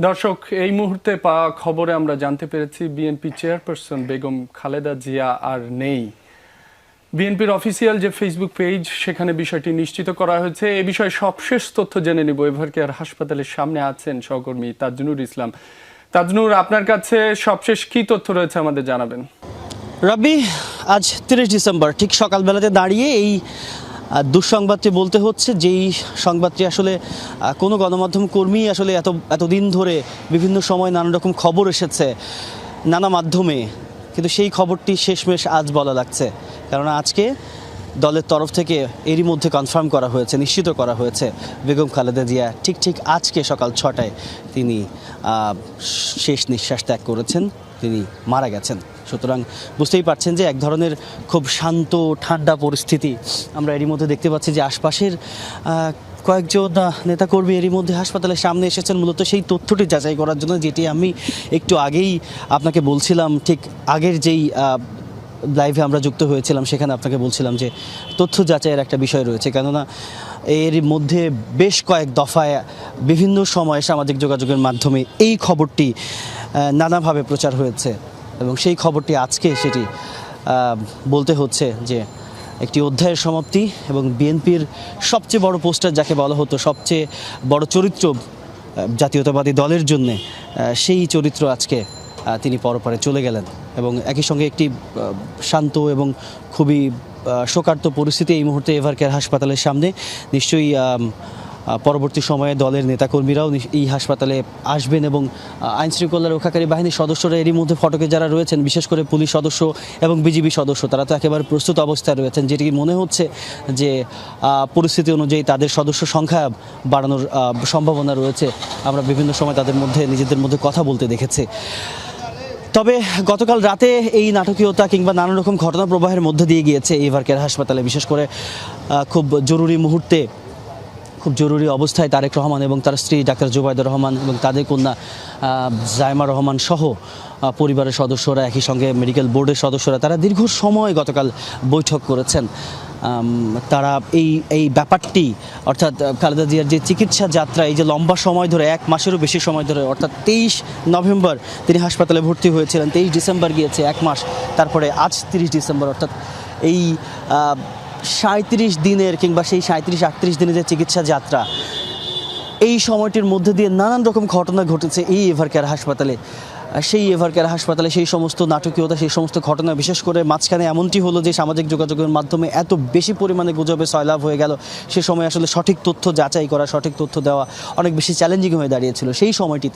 দর্শক, এই মুহূর্তে পাওয়া খবরে আমরা জানতে পেরেছি বিএনপি চেয়ারপারসন বেগম খালেদা জিয়া আর নেই। বিএনপির অফিসিয়াল যে ফেসবুক পেজ, সেখানে বিষয়টি নিশ্চিত করা হয়েছে। এ বিষয়ে সবশেষ তথ্য জেনে নিব। এভারকেয়ার হাসপাতালের সামনে আছেন সহকর্মী তাজনুর ইসলাম। তাজনুর, আপনার কাছে সবশেষ কি তথ্য রয়েছে আমাদের জানাবেন। রবি, আজ 30 ডিসেম্বর ঠিক সকালবেলাতে দাঁড়িয়ে এই দুঃসংবাদটি বলতে হচ্ছে, যেই সংবাদটি আসলে কোনো গণমাধ্যম কর্মী আসলে এতদিন ধরে বিভিন্ন সময় নানা রকম খবর এসেছে নানা মাধ্যমে, কিন্তু সেই খবরটি শেষমেশ আজ বলা লাগছে। কারণ আজকে দলের তরফ থেকে এরই মধ্যে কনফার্ম করা হয়েছে, নিশ্চিত করা হয়েছে বেগম খালেদা জিয়া ঠিক আজকে সকাল 6টায় তিনি শেষ নিঃশ্বাস ত্যাগ করেছেন, তিনি মারা গেছেন। সুতরাং বুঝতেই পারছেন যে এক ধরনের খুব শান্ত ঠান্ডা পরিস্থিতি আমরা এরই মধ্যে দেখতে পাচ্ছি। যে আশপাশের কয়েকজন নেতাকর্মী এরই মধ্যে হাসপাতালের সামনে এসেছেন মূলত সেই তথ্যটি যাচাই করার জন্য, যেটি আমি একটু আগেই আপনাকে বলছিলাম। ঠিক আগের যেই লাইভে আমরা যুক্ত হয়েছিলাম সেখানে আপনাকে বলছিলাম যে তথ্য যাচাইয়ের একটা বিষয় রয়েছে, কেননা এর মধ্যে বেশ কয়েক দফায় বিভিন্ন সময়ে সামাজিক যোগাযোগের মাধ্যমে এই খবরটি নানাভাবে প্রচার হয়েছে এবং সেই খবরটি আজকে সেটি বলতে হচ্ছে যে একটি অধ্যায়ের সমাপ্তি এবং বিএনপির সবচেয়ে বড় পোস্টার যাকে বলা হতো, সবচেয়ে বড় চরিত্র জাতীয়তাবাদী দলের জন্যে, সেই চরিত্র আজকে তিনি পরপারে চলে গেলেন। এবং একই সঙ্গে একটি শান্ত এবং খুবই শোকার্ত পরিস্থিতি এই মুহূর্তে এভারকেয়ার হাসপাতালের সামনে। নিশ্চয়ই পরবর্তী সময়ে দলের নেতাকর্মীরাও এই হাসপাতালে আসবেন এবং আইনশৃঙ্খলা রক্ষাকারী বাহিনীর সদস্যরা এরই মধ্যে ফটকে যারা রয়েছেন, বিশেষ করে পুলিশ সদস্য এবং বিজিবি সদস্য, তারা তো একেবারে প্রস্তুত অবস্থায় রয়েছেন, যেটি মনে হচ্ছে যে পরিস্থিতি অনুযায়ী তাদের সদস্য সংখ্যা বাড়ানোর সম্ভাবনা রয়েছে। আমরা বিভিন্ন সময় তাদের মধ্যে নিজেদের মধ্যে কথা বলতে দেখেছি। তবে গতকাল রাতে এই নাটকীয়তা কিংবা নানা রকম ঘটনা প্রবাহের মধ্যে দিয়ে গিয়েছে এভারকেয়ার হাসপাতালে। বিশেষ করে খুব জরুরি মুহূর্তে, খুব জরুরি অবস্থায় তারেক রহমান এবং তার স্ত্রী ডাক্তার জুবাইদুর রহমান এবং তাদের কন্যা জাইমা রহমান সহ পরিবারের সদস্যরা, একই সঙ্গে মেডিকেল বোর্ডের সদস্যরা, তারা দীর্ঘ সময় গতকাল বৈঠক করেছেন। তারা এই ব্যাপারটি, অর্থাৎ খালেদা জিয়ার যে চিকিৎসা যাত্রা, এই যে লম্বা সময় ধরে, 1 মাসেরও বেশি সময় ধরে, অর্থাৎ 23 নভেম্বর তিনি হাসপাতালে ভর্তি হয়েছিলেন, 23 ডিসেম্বর গিয়েছে 1 মাস, তারপরে আজ 30 ডিসেম্বর, অর্থাৎ এই 37 দিনের কিংবা সেই 37-38 দিনের যে চিকিৎসা যাত্রা, এই সময়টির মধ্যে দিয়ে নানান রকম ঘটনা ঘটেছে এই এভারকেয়ার হাসপাতালে। সেই এভারকেয়ার হাসপাতালে সেই সমস্ত নাটকীয়তা, সেই সমস্ত ঘটনা, বিশেষ করে মাঝখানে এমনটি হলো যে সামাজিক যোগাযোগের মাধ্যমে এত বেশি পরিমাণে গুজবে সয়লাভ হয়ে গেল, সে সময় আসলে সঠিক তথ্য যাচাই করা, সঠিক তথ্য দেওয়া অনেক বেশি চ্যালেঞ্জিং হয়ে দাঁড়িয়েছিল। সেই সময়টিতে